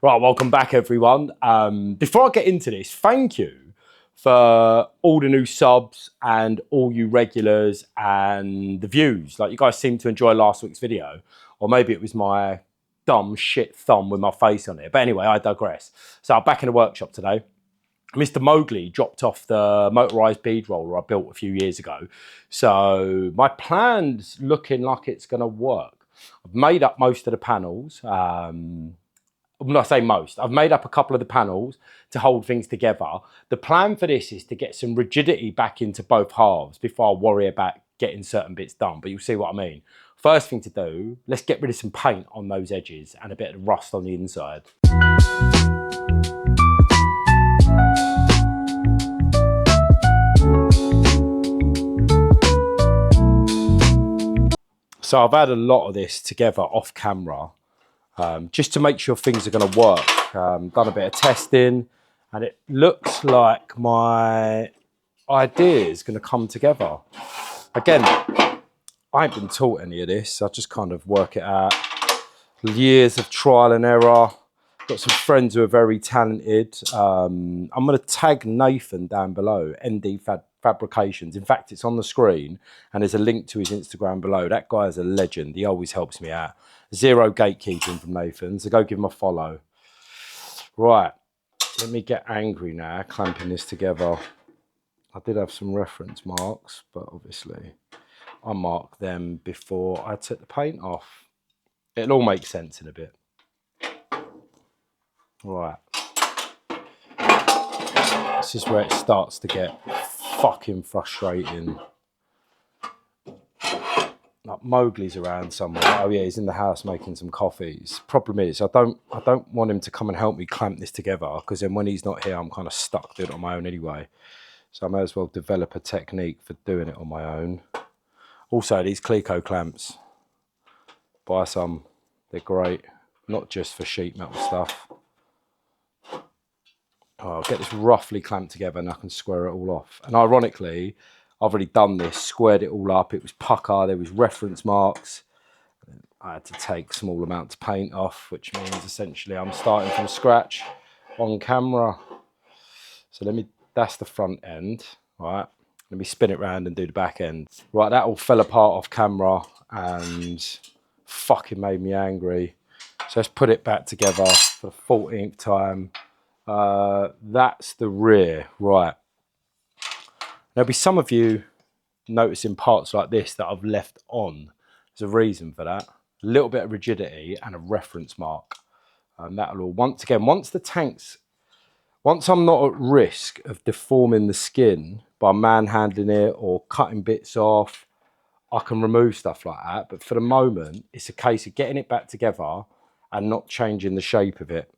Right, welcome back everyone. Before I get into this, thank you for all the new subs and all you regulars and the views. Like, you guys seem to enjoy last week's video, or maybe it was my dumb shit thumb with my face on it. But anyway, I digress. So I'm back in the workshop today. Mr. Mowgli dropped off the motorised bead roller I built a few years ago. So my plan's looking like it's going to work. I've made up most of the panels. When I say most, I've made up a couple of the panels to hold things together. The plan for this is to get some rigidity back into both halves before I worry about getting certain bits done, but you'll see what I mean. First thing to do, let's get rid of some paint on those edges and a bit of rust on the inside. So I've had a lot of this together off camera, just to make sure things are going to work. Done a bit of testing, and it looks like my idea is going to come together. Again, I ain't been taught any of this. I just kind of work it out. Years of trial and error. Got some friends who are very talented. I'm going to tag Nathan down below, ND Fabrications. In fact, it's on the screen and there's a link to his Instagram below. That guy is a legend. He always helps me out. Zero gatekeeping from Nathan, so go give him a follow. Right, let me get angry now, clamping this together. I did have some reference marks, but obviously I marked them before I took the paint off. It'll all make sense in a bit. Right, this is where it starts to get fucking frustrating. Like, Mowgli's around somewhere. Oh yeah, he's in the house making some coffees. Problem is, I don't want him to come and help me clamp this together, because then when he's not here, I'm kind of stuck doing it on my own anyway. So I may as well develop a technique for doing it on my own. Also, these Clico clamps, buy some. They're great, not just for sheet metal stuff. I'll get this roughly clamped together and I can square it all off. And ironically, I've already done this, squared it all up. It was pucker, there was reference marks. I had to take small amounts of paint off, which means essentially I'm starting from scratch on camera. So that's the front end, right? Let me spin it round and do the back end. Right, that all fell apart off camera and fucking made me angry. So let's put it back together for the 14th time. That's the rear, right. There'll be some of you noticing parts like this that I've left on. There's a reason for that. A little bit of rigidity and a reference mark. That'll all, once I'm not at risk of deforming the skin by manhandling it or cutting bits off, I can remove stuff like that. But for the moment, it's a case of getting it back together and not changing the shape of it.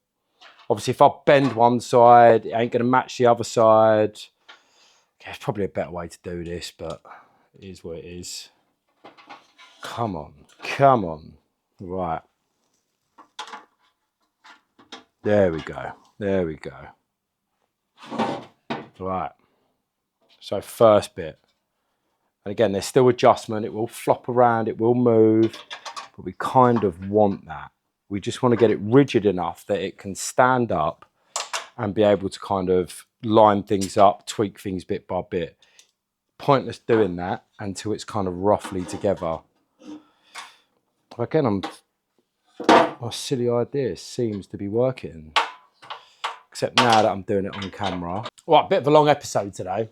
Obviously, if I bend one side, it ain't going to match the other side. Okay, it's probably a better way to do this, but it is what it is. Come on, come on. Right. There we go. There we go. Right. So first bit. And again, there's still adjustment. It will flop around, it will move, but we kind of want that. We just want to get it rigid enough that it can stand up and be able to kind of line things up, tweak things bit by bit. Pointless doing that until it's kind of roughly together. Again, my silly idea seems to be working. Except now that I'm doing it on camera. Right, bit of a long episode today.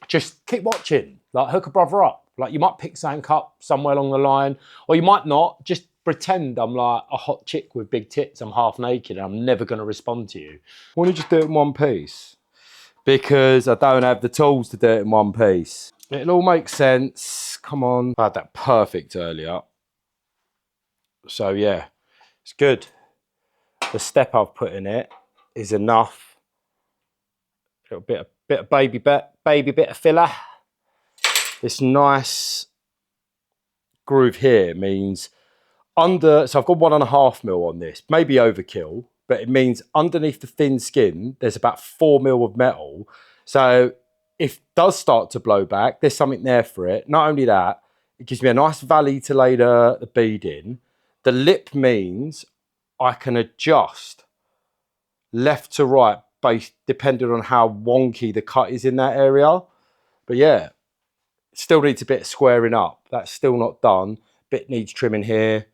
Just keep watching, like hook a brother up. Like, you might pick something up somewhere along the line, or you might not. Just pretend I'm like a hot chick with big tits, I'm half naked and I'm never going to respond to you. Why don't you just do it in one piece? Because I don't have the tools to do it in one piece. It'll all make sense. Come on. I had that perfect earlier. So yeah, it's good. The step I've put in it is enough. A little bit of baby bit of filler. This nice groove here means so I've got 1.5 mil on this, maybe overkill, but it means underneath the thin skin, there's about 4 mil of metal. So if it does start to blow back, there's something there for it. Not only that, it gives me a nice valley to lay the bead in. The lip means I can adjust left to right, based depending on how wonky the cut is in that area. But yeah, still needs a bit of squaring up. That's still not done. Bit needs trimming here.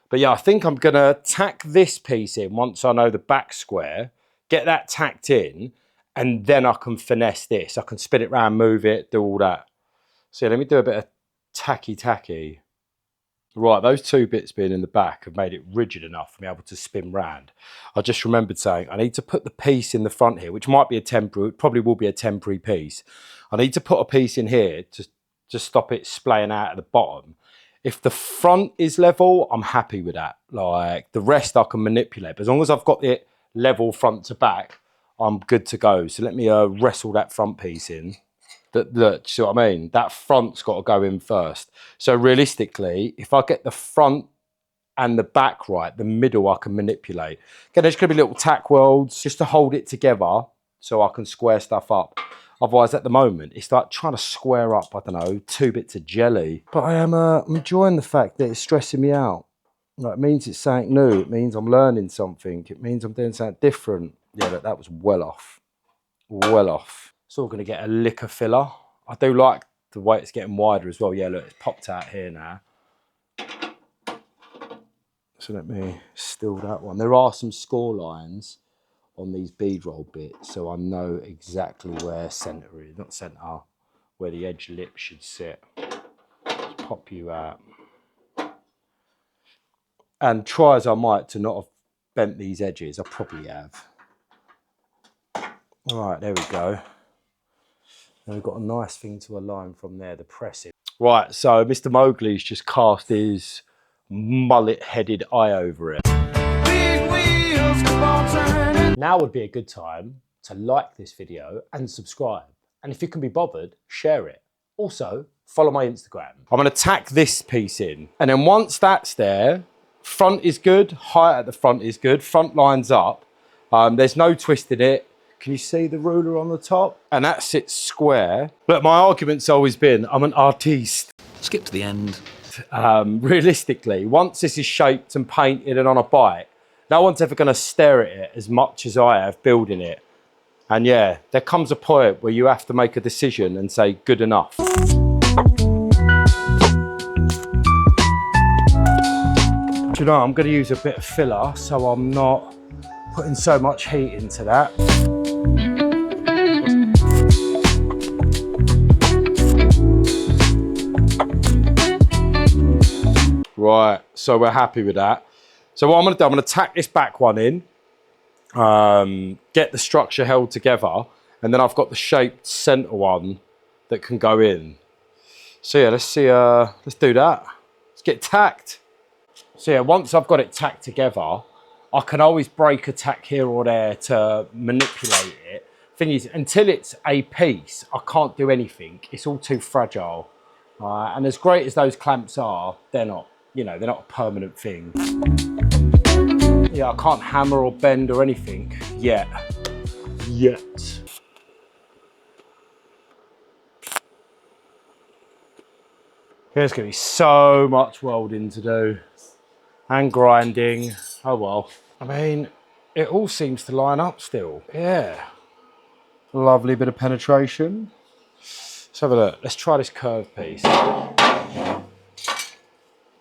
But yeah, I think I'm gonna tack this piece in once I know the back square, get that tacked in, and then I can finesse this. I can spin it around, move it, do all that. So yeah, let me do a bit of tacky. Right, those two bits being in the back have made it rigid enough for me able to spin round. I just remembered saying I need to put the piece in the front here, which might be a temporary, probably will be a temporary piece. I need to put a piece in here to stop it splaying out at the bottom. If the front is level, I'm happy with that. Like the rest I can manipulate, but as long as I've got it level front to back, I'm good to go. So let me wrestle that front piece in. Look, see what I mean? That front's got to go in first. So realistically, if I get the front and the back right, the middle I can manipulate. Okay, there's going to be little tack welds just to hold it together so I can square stuff up. Otherwise, at the moment, it's like trying to square up, I don't know, 2 bits of jelly. But I am enjoying the fact that it's stressing me out. Like, it means it's something new. It means I'm learning something. It means I'm doing something different. Yeah, look, that was well off. Well off. It's all going to get a lick of filler. I do like the way it's getting wider as well. Yeah, look, it's popped out here now. So let me still that one. There are some score lines on these bead roll bits, so I know exactly where centre is, not centre, where the edge lip should sit. Just pop you out. And try as I might to not have bent these edges, I probably have. All right, there we go. And we've got a nice thing to align from there, the pressing. Right, so Mr. Mowgli's just cast his mullet-headed eye over it. Big wheels keep on turning. Now would be a good time to like this video and subscribe. And if you can be bothered, share it. Also, follow my Instagram. I'm gonna tack this piece in. And then once that's there, front is good, height at the front is good, front lines up. There's no twist in it. Can you see the ruler on the top? And that sits square. But my argument's always been, I'm an artiste. Skip to the end. Realistically, once this is shaped and painted and on a bike, no one's ever gonna stare at it as much as I have building it. And yeah, there comes a point where you have to make a decision and say, good enough. Do you know, I'm gonna use a bit of filler so I'm not putting so much heat into that. Right, so we're happy with that. So what I'm gonna do, I'm gonna tack this back one in, get the structure held together, and then I've got the shaped center one that can go in. So yeah, let's do that. Let's get tacked. So yeah, once I've got it tacked together, I can always break a tack here or there to manipulate it. Thing is, until it's a piece, I can't do anything. It's all too fragile. And as great as those clamps are, they're not, you know, they're not a permanent thing. Yeah, I can't hammer or bend or anything yet. There's gonna be so much welding to do and grinding. Oh well. I mean, it all seems to line up still. Yeah. Lovely bit of penetration. Let's have a look. Let's try this curved piece.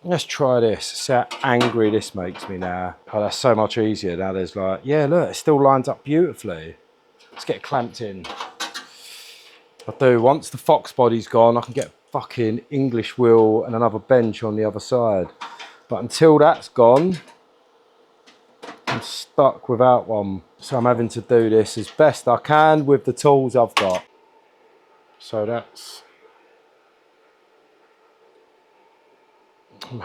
Let's try this. See how angry this makes me now. Oh, that's so much easier. Now there's like, yeah, look, it still lines up beautifully. Let's get clamped in. I do. Once the fox body's gone, I can get a fucking English wheel and another bench on the other side. But until that's gone, I'm stuck without one. So I'm having to do this as best I can with the tools I've got. So that's... I'm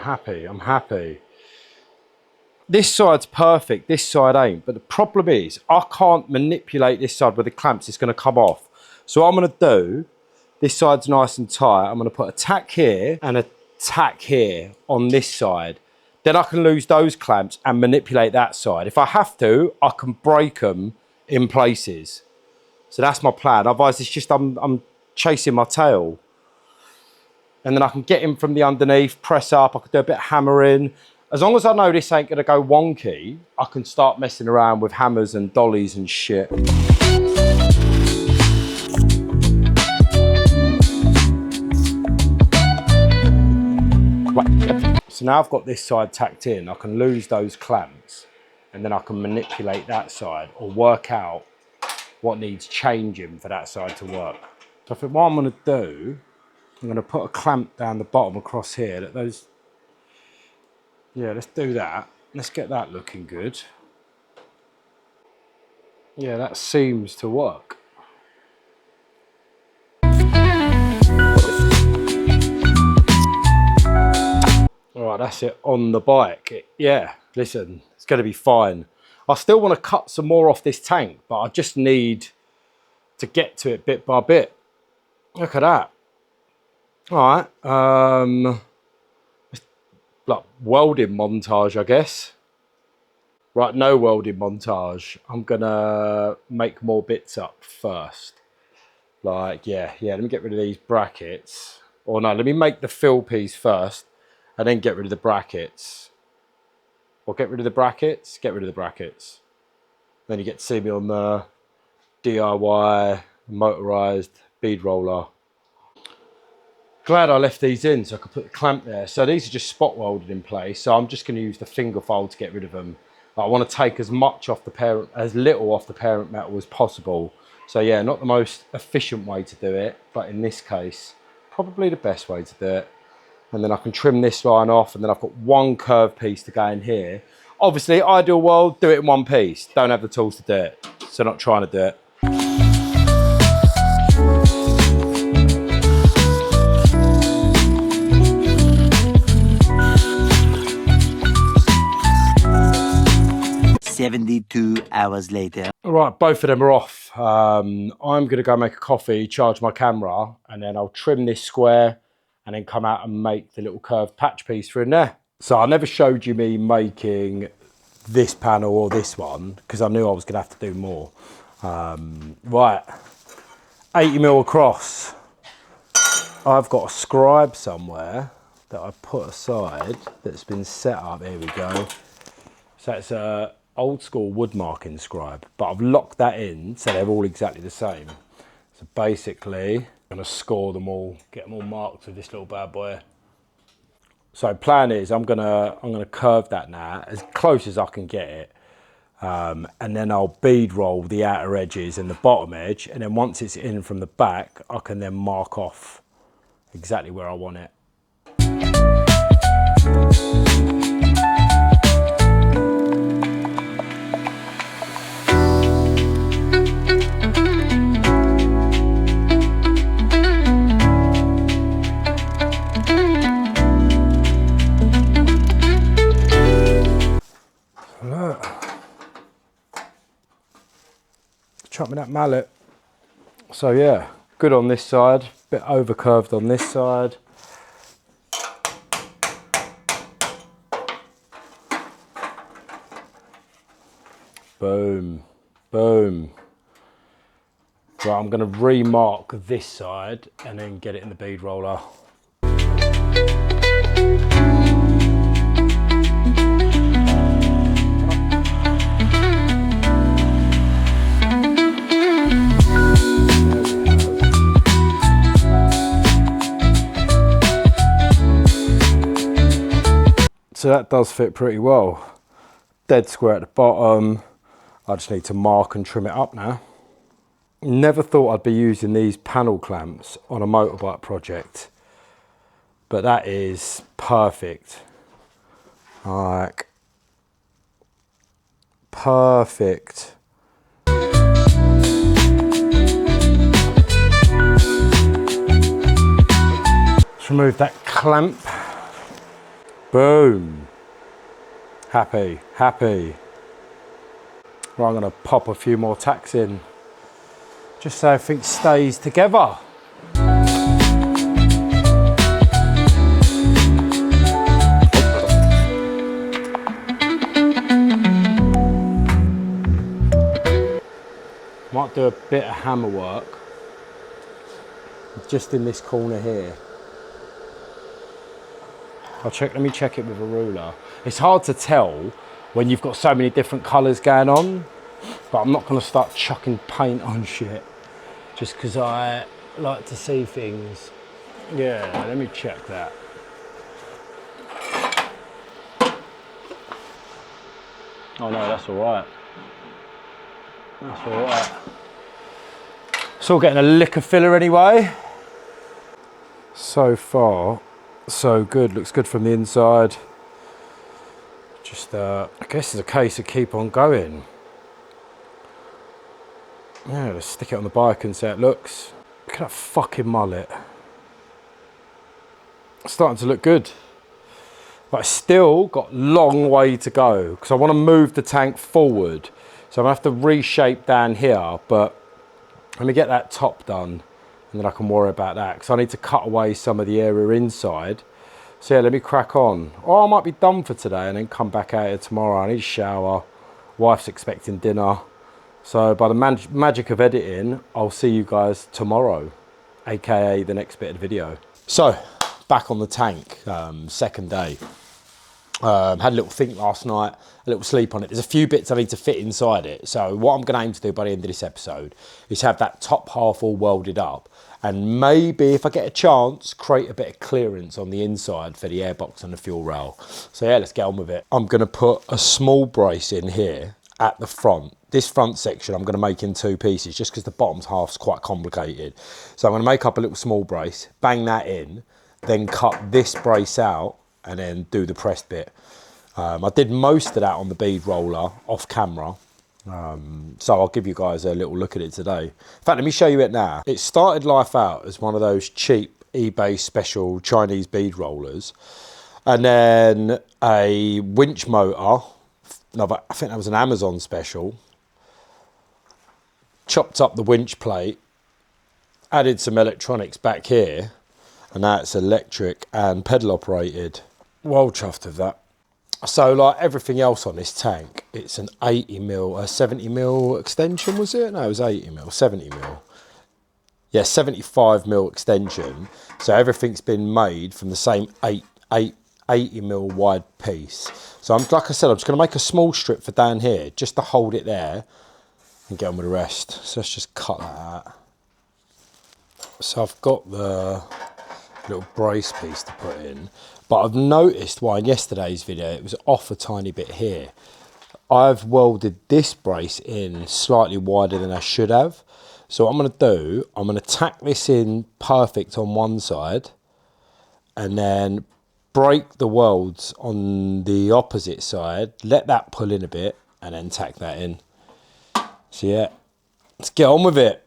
happy. This side's perfect, this side ain't. But the problem is, I can't manipulate this side with the clamps, it's gonna come off. So what I'm gonna do, this side's nice and tight, I'm gonna put a tack here and a tack here on this side. Then I can lose those clamps and manipulate that side. If I have to, I can break them in places. So that's my plan. Otherwise, it's just I'm chasing my tail. And then I can get him from the underneath, press up, I could do a bit of hammering, As long as I know this ain't gonna go wonky, I can start messing around with hammers and dollies and shit. So now I've got this side tacked in, I can lose those clamps and then I can manipulate that side or work out what needs changing for that side to work. So I think what I'm gonna do, I'm gonna put a clamp down the bottom across here. That those, yeah, let's do that. Let's get that looking good. Yeah, that seems to work. All right, that's it on the bike. Yeah, listen, it's gonna be fine. I still wanna cut some more off this tank, but I just need to get to it bit by bit. Look at that. All right, like welding montage, I guess. Right, no welding montage. I'm gonna make more bits up first. Like, yeah, let me get rid of these brackets. Or no, let me make the fill piece first and then get rid of the brackets. Or get rid of the brackets, get rid of the brackets. Then you get to see me on the DIY motorized bead roller. Glad I left these in so I could put the clamp there. So these are just spot welded in place. So I'm just going to use the finger file to get rid of them. I want to take as much off the parent, as little off the parent metal as possible. So yeah, not the most efficient way to do it, but in this case, probably the best way to do it. And then I can trim this line off, and then I've got one curved piece to go in here. Obviously, ideal world, do it in one piece. Don't have the tools to do it, so not trying to do it. 72 hours later. All right, both of them are off. I'm going to go make a coffee, charge my camera, and then I'll trim this square and then come out and make the little curved patch piece for in there. So I never showed you me making this panel or this one because I knew I was going to have to do more. Right, 80mm across. I've got a scribe somewhere that I put aside that's been set up. Here we go. So it's a old school wood marking scribe, but I've locked that in so they're all exactly the same. So basically, I'm gonna score them all, get them all marked with this little bad boy. So plan is I'm gonna curve that now as close as I can get it, and then I'll bead roll the outer edges and the bottom edge, and then once it's in from the back, I can then mark off exactly where I want it. Look, chop me that mallet. So yeah, good on this side, bit over curved on this side. Boom, boom. Right, I'm going to remark this side and then get it in the bead roller. So that does fit pretty well. Dead square at the bottom. I just need to mark and trim it up now. Never thought I'd be using these panel clamps on a motorbike project, but that is perfect. Like, perfect. Let's remove that clamp. Boom. Happy, happy. Right, I'm gonna pop a few more tacks in, just so everything stays together. Might do a bit of hammer work just in this corner here. Let me check it with a ruler. It's hard to tell when you've got so many different colours going on, but I'm not going to start chucking paint on shit just because I like to see things. Yeah, let me check that. Oh no, that's all right. That's all right. It's all getting a lick of filler anyway. So far, so good. Looks good from the inside. Just, I guess it's a case of keep on going. Yeah, let's stick it on the bike and see how it looks. Look at that fucking mullet. It's starting to look good. But I still got a long way to go because I want to move the tank forward. So I'm going to have to reshape down here, but let me get that top done and then I can worry about that because I need to cut away some of the area inside. So yeah, let me crack on. Or I might be done for today and then come back out here tomorrow. I need a shower. Wife's expecting dinner. So by the magic of editing, I'll see you guys tomorrow, aka the next bit of the video. So back on the tank, second day. Had a little think last night, a little sleep on it. There's a few bits I need to fit inside it. So what I'm going to aim to do by the end of this episode is have that top half all welded up. And maybe if I get a chance, create a bit of clearance on the inside for the airbox and the fuel rail. So yeah, let's get on with it. I'm going to put a small brace in here at the front. This front section I'm going to make in two pieces just because the bottom half's quite complicated. So I'm going to make up a little small brace, bang that in, then cut this brace out and then do the pressed bit. I did most of that on the bead roller off camera. So I'll give you guys a little look at it today. In fact, let me show you it now. It started life out as one of those cheap eBay special Chinese bead rollers. And then a winch motor, no, I think that was an Amazon special. Chopped up the winch plate, added some electronics back here, and now it's electric and pedal operated. Well chuffed of that. So like everything else on this tank, it's an 80mm, a 70mm extension, was it? No, it was 80mm, 70mm. Yeah, 75mm extension. So everything's been made from the same 80mm wide piece. So like I said, I'm just going to make a small strip for down here, just to hold it there and get on with the rest. So let's just cut that out. So I've got the little brace piece to put in, but I've noticed why in yesterday's video it was off a tiny bit here. I've welded this brace in slightly wider than I should have. So what I'm going to do, I'm going to tack this in perfect on one side and then break the welds on the opposite side, let that pull in a bit and then tack that in. So yeah, let's get on with it.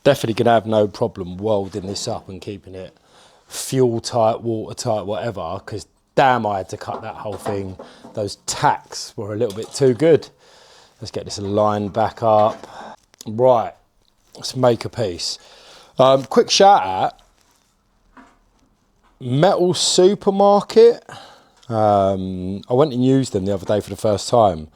Definitely gonna have no problem welding this up and keeping it fuel tight, watertight, whatever, because damn, I had to cut that whole thing. Those tacks were a little bit too good. Let's get this lined back up. Right, let's make a piece. Quick shout out, Metal Supermarket. I went and used them the other day for the first time.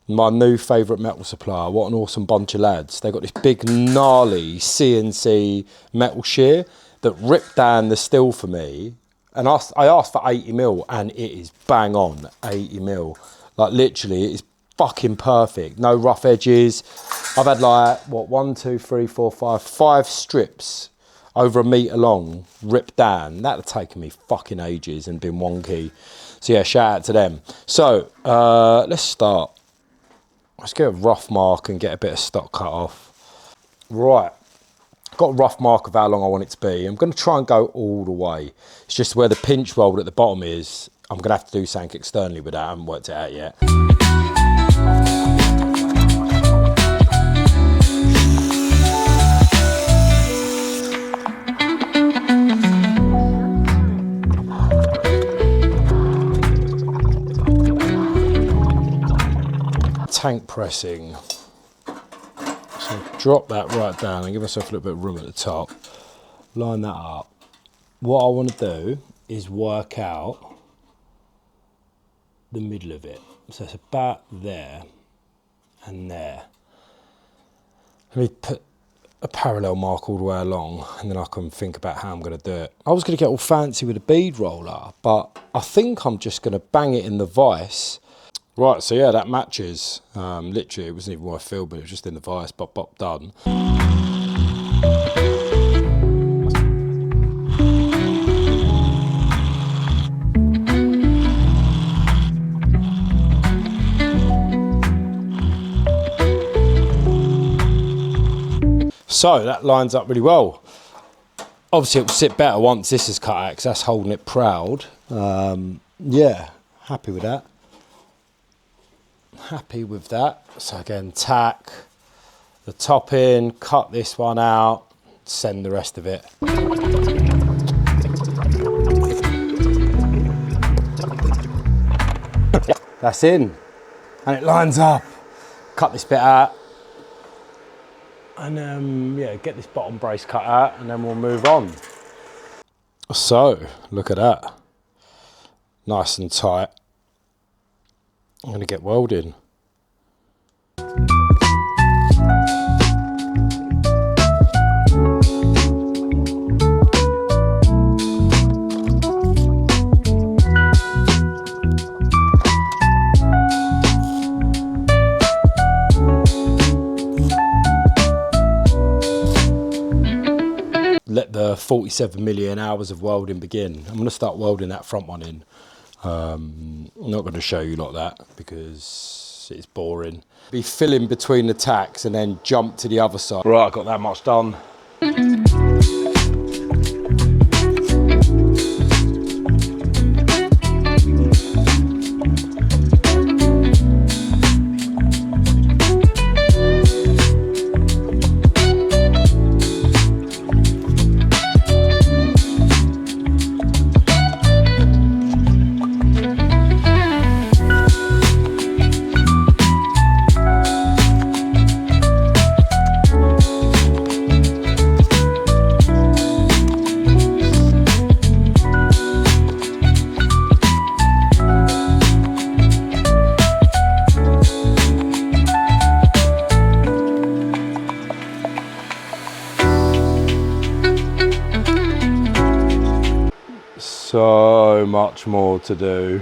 My new favourite metal supplier. What an awesome bunch of lads. They got this big gnarly CNC metal shear that ripped down the steel for me. And I asked for 80mm and it is bang on 80mm. Like literally it is fucking perfect. No rough edges. I've had like, what, 1, 2, 3, 4, 5 strips over 1 metre long ripped down. That would have taken me fucking ages and been wonky. So yeah, shout out to them. So let's start. Let's get a rough mark and get a bit of stock cut off. Right, got a rough mark of how long I want it to be. I'm going to try and go all the way. It's just where the pinch weld at the bottom is, I'm going to have to do something externally with that. I haven't worked it out yet. Tank pressing. So drop that right down and give myself a little bit of room at the top. Line that up. What I want to do is work out the middle of it. So it's about there and there. Let me put a parallel mark all the way along, and then I can think about how I'm going to do it. I was going to get all fancy with a bead roller, but I think I'm just going to bang it in the vise. Right, so yeah, that matches. Literally, it wasn't even worth filming, it was just in the vise, bop, bop, done. So that lines up really well. Obviously, it will sit better once this is cut out because that's holding it proud. Yeah, happy with that. Happy with that. So again, tack the top in, cut this one out, send the rest of it. That's in, and it lines up. Cut this bit out. And yeah, get this bottom brace cut out and then we'll move on. So, look at that. Nice and tight. I'm going to get welding. Let the 47 million hours of welding begin. I'm going to start welding that front one in. I'm not going to show you like that because it's boring. Be filling between the tacks and then jump to the other side. Right, I've got that much done. So much more to do.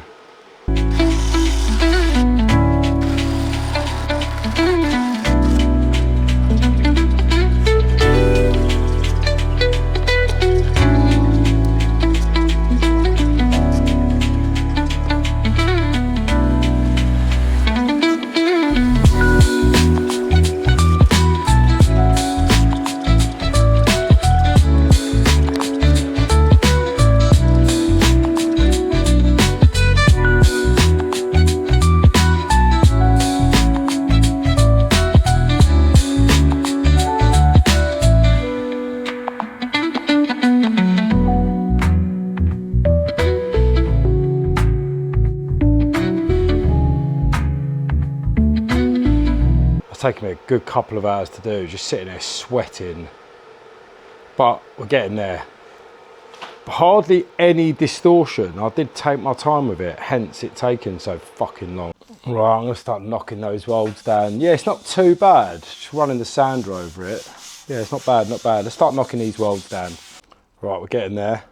It's taken me a good couple of hours to do, just sitting there sweating, but we're getting there. Hardly any distortion. I did take my time with it, hence it taking so fucking long. Right, I'm gonna start knocking those welds down. Yeah, it's not too bad, just running the sander over it. Yeah, it's not bad, not bad. Let's start knocking these welds down. Right, we're getting there.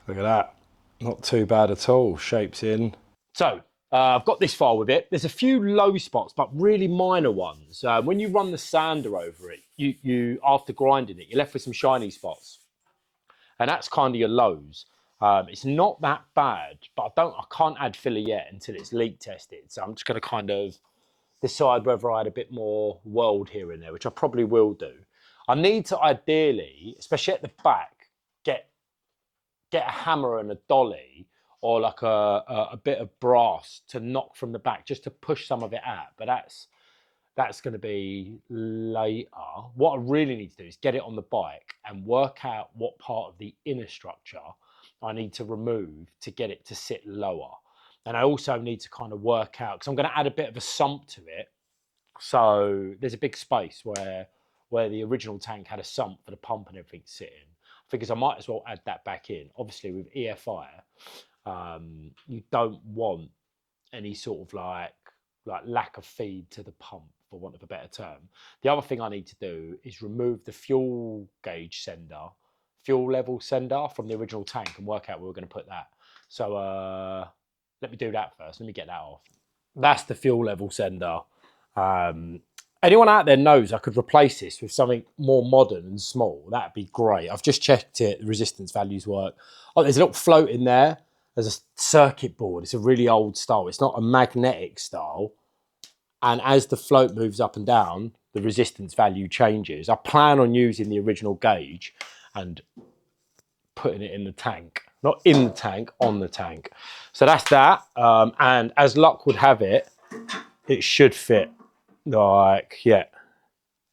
Look at that, not too bad at all, shape's in. So, I've got this far with it. There's a few low spots, but really minor ones. When you run the sander over it, you after grinding it, you're left with some shiny spots. And that's kind of your lows. It's not that bad, but I can't add filler yet until it's leak tested. So I'm just gonna kind of decide whether I add a bit more weld here and there, which I probably will do. I need to ideally, especially at the back, get a hammer and a dolly or like a bit of brass to knock from the back just to push some of it out. But that's going to be later. What I really need to do is get it on the bike and work out what part of the inner structure I need to remove to get it to sit lower. And I also need to kind of work out, because I'm going to add a bit of a sump to it. So there's a big space where the original tank had a sump for the pump and everything to sit in. I figures I might as well add that back in. Obviously with EFI, you don't want any sort of like lack of feed to the pump for want of a better term. The other thing I need to do is remove the fuel gauge sender, fuel level sender from the original tank and work out where we're going to put that. So let me do that first. Let me get that off. That's the fuel level sender. Anyone out there knows I could replace this with something more modern and small. That'd be great. I've just checked it. The resistance values work. Oh, there's a little float in there. There's a circuit board. It's a really old style. It's not a magnetic style. And as the float moves up and down, the resistance value changes. I plan on using the original gauge and putting it in the tank. Not in the tank, on the tank. So that's that. And as luck would have it, it should fit. Like, yeah,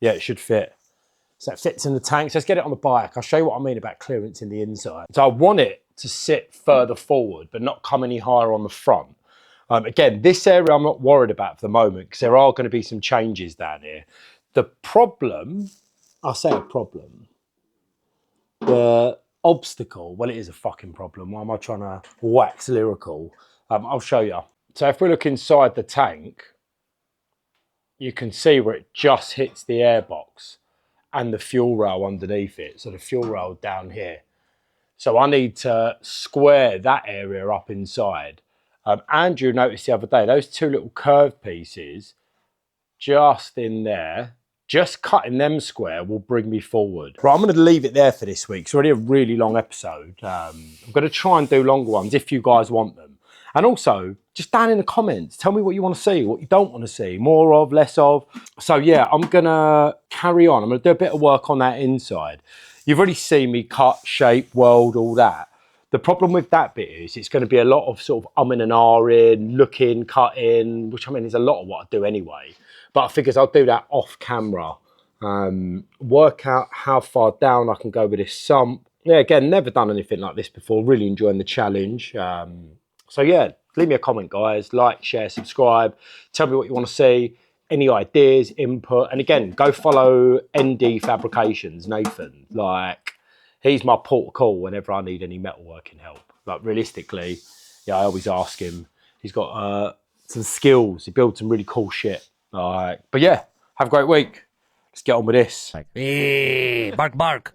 it should fit. So it fits in the tank. So let's get it on the bike. I'll show you what I mean about clearance in the inside. So I want it to sit further forward, but not come any higher on the front. Again, this area I'm not worried about for the moment because there are going to be some changes down here. The problem, I'll say a problem, the obstacle, well, it is a fucking problem. Why am I trying to wax lyrical? I'll show you. So if we look inside the tank, you can see where it just hits the airbox and the fuel rail underneath it. So the fuel rail down here. So I need to square that area up inside. Andrew noticed the other day, those two little curved pieces just in there, just cutting them square will bring me forward. Right, I'm going to leave it there for this week. It's already a really long episode. I'm going to try and do longer ones if you guys want them. And also, just down in the comments, tell me what you want to see, what you don't want to see, more of, less of. So yeah, I'm going to carry on. I'm going to do a bit of work on that inside. You've already seen me cut, shape, weld, all that. The problem with that bit is it's going to be a lot of sort of umming and ahhing, looking, cutting, which I mean is a lot of what I do anyway. But I figure I'll do that off camera. Work out how far down I can go with this sump. Yeah, again, never done anything like this before. Really enjoying the challenge. So yeah, leave me a comment, guys. Like, share, subscribe. Tell me what you want to see. Any ideas, input. And again, go follow ND Fabrications, Nathan. Like, he's my port of call whenever I need any metalworking help. Like, realistically, yeah, I always ask him. He's got some skills. He builds some really cool shit. Like, but yeah, have a great week. Let's get on with this. Hey, bark, bark.